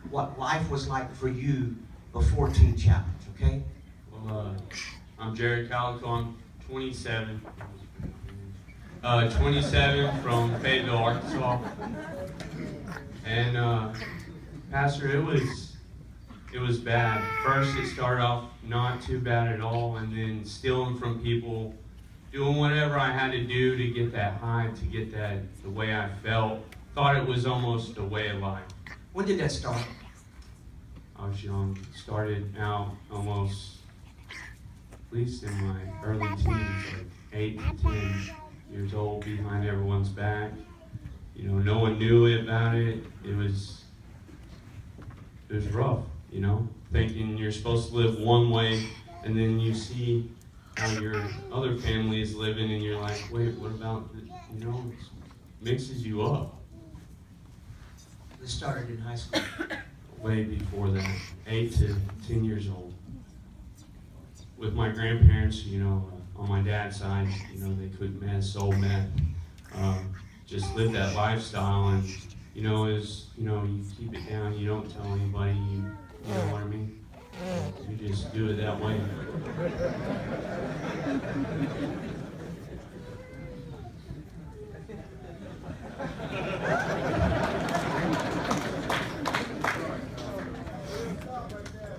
what life was like for you before Teen Challenge, okay? Well, I'm Jared Calico. I'm 27. 27 from Fayetteville, Arkansas. And Pastor, it was bad. First, it started off not too bad at all, and then stealing from people, doing whatever I had to do to get that high, to get that the way I felt. Thought it was almost a way of life. When did that start? I was young. Started out almost, at least in my early teens, like 8 to 10 years old, behind everyone's back. You know, no one knew about it. It was rough, you know, thinking you're supposed to live one way, and then you see how your other family is living, and you're like, wait, what about, you know, it mixes you up. This started in high school. Way before that, 8 to 10 years old. With my grandparents, you know, on my dad's side, you know, they couldn't meth, sold meth, just lived that lifestyle, and, you know, you keep it down, you don't tell anybody, you know what I mean? You just do it that way.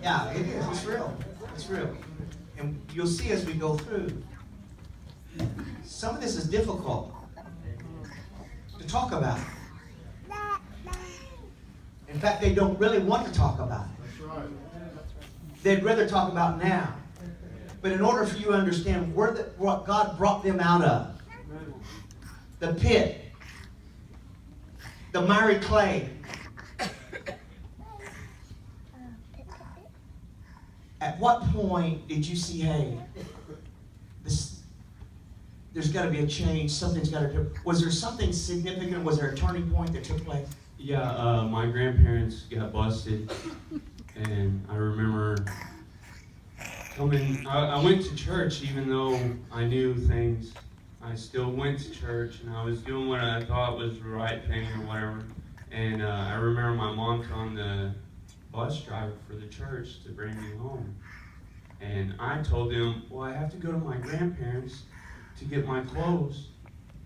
Yeah, it is. It's real. It's real. And you'll see as we go through, some of this is difficult to talk about. In fact, they don't really want to talk about it. That's right. They'd rather talk about now. But in order for you to understand what God brought them out of, the pit, the miry clay, at what point did you see, hey, there's got to be a change, something's got to do? Was there something significant? Was there a turning point that took place? Yeah, my grandparents got busted, and I remember I went to church even though I knew things. I still went to church, and I was doing what I thought was the right thing or whatever. And I remember my mom telling the bus driver for the church to bring me home. And I told him, well, I have to go to my grandparents to get my clothes.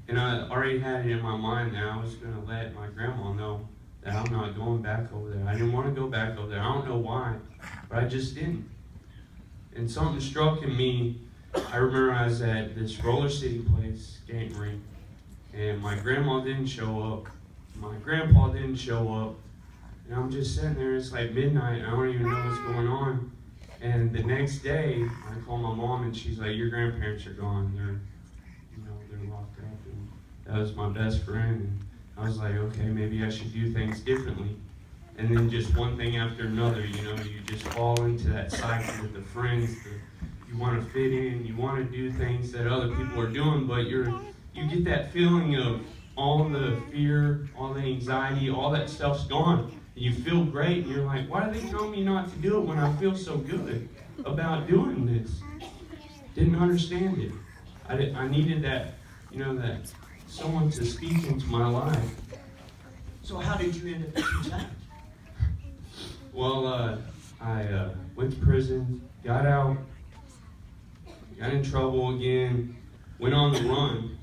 And I already had it in my mind that I was going to let my grandma know that I'm not going back over there. I didn't want to go back over there. I don't know why, but I just didn't. And something struck in me. I remember I was at this Roller City place, skating rink, and my grandma didn't show up. My grandpa didn't show up. And I'm just sitting there. It's like midnight, and I don't even know what's going on. And the next day, I call my mom, and she's like, your grandparents are gone. They're locked up. And that was my best friend. And I was like, okay, maybe I should do things differently. And then just one thing after another, you know, you just fall into that cycle with the friends. You want to fit in, you want to do things that other people are doing, but you get that feeling of all the fear, all the anxiety, all that stuff's gone. You feel great, and you're like, why do they tell me not to do it when I feel so good about doing this? Didn't understand it. I needed that, you know, that someone to speak into my life. So how did you end up in challenge? Well, I went to prison, got out, got in trouble again, went on the run,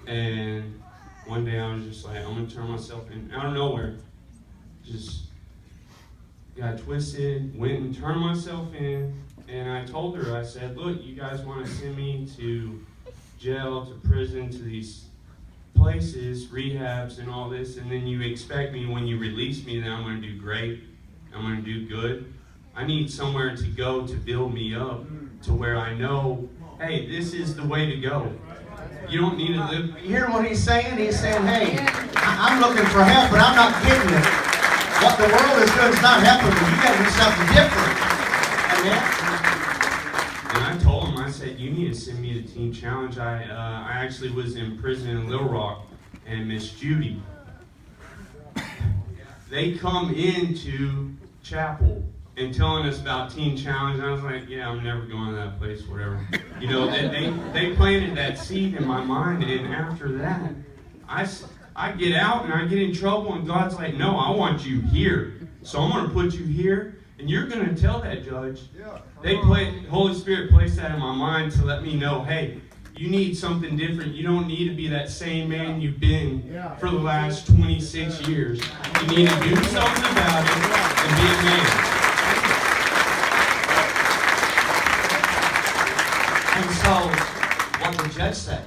and one day I was just like, I'm going to turn myself in out of nowhere. Just got twisted, went and turned myself in, and I told her, I said, look, you guys want to send me to jail, to prison, to these places, rehabs and all this, and then you expect me when you release me that I'm going to do great, I'm going to do good. I need somewhere to go to build me up to where I know, hey, this is the way to go. You don't need to live. You hear what he's saying? He's saying, hey, I'm looking for help, but I'm not getting it. What the world is doing is not helping me. You got to do something different. Amen? And I told him, I said, you need to send me to Teen Challenge. I actually was in prison in Little Rock, and Miss Judy, they come into chapel and telling us about Teen Challenge. And I was like, yeah, I'm never going to that place, whatever. You know, they planted that seed in my mind, and after that, I get out and I get in trouble, and God's like, no, I want you here. So I'm going to put you here, and you're going to tell that judge. Holy Spirit placed that in my mind to let me know, hey, you need something different. You don't need to be that same man you've been for the last 26 years. You need to do something about it and be a man. And so, what did the judge say?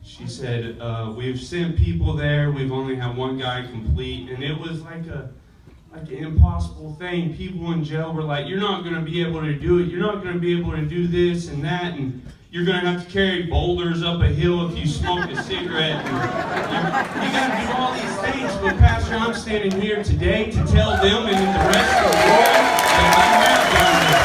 She said, we've sent people there. We've only had one guy complete. And it was like an impossible thing. People in jail were like, you're not going to be able to do it. You're not going to be able to do this and that. And you're going to have to carry boulders up a hill if you smoke a cigarette. And you got to do all these things. But Pastor, I'm standing here today to tell them and the rest of the world that I have done this.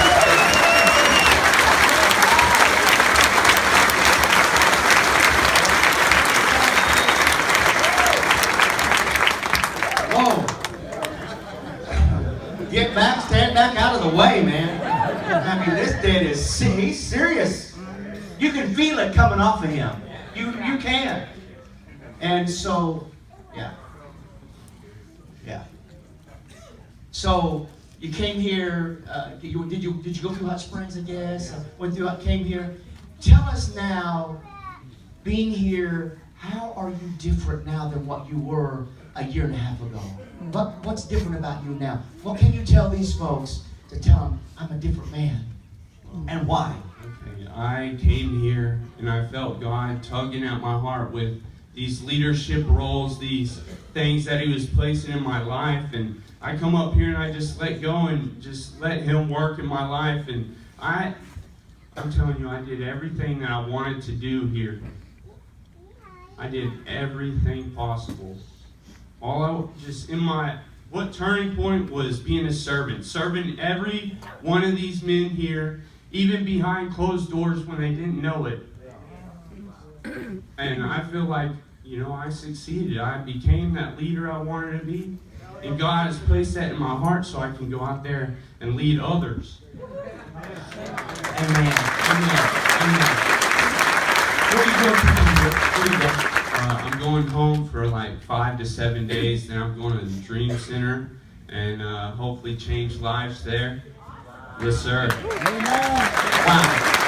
Whoa. Get back, stand back out of the way, man. I mean, this dude he's serious. You can feel it coming off of him. You can. And so, yeah. So you came here. Did you go through Hot Springs? I guess came here. Tell us now, being here, how are you different now than what you were a year and a half ago? What's different about you now? What can you tell these folks to tell them I'm a different man, and why? Okay, I came here and I felt God tugging at my heart with these leadership roles, these things that He was placing in my life, and I come up here and I just let go and just let Him work in my life. And I'm telling you, I did everything that I wanted to do here. I did everything possible. What turning point was being a servant, serving every one of these men here, even behind closed doors when they didn't know it. And I feel like, I succeeded. I became that leader I wanted to be. And God has placed that in my heart so I can go out there and lead others. Amen. Where are you going to? I'm going home for like 5 to 7 days. Then I'm going to the Dream Center and hopefully change lives there. Yes, sir. Wow.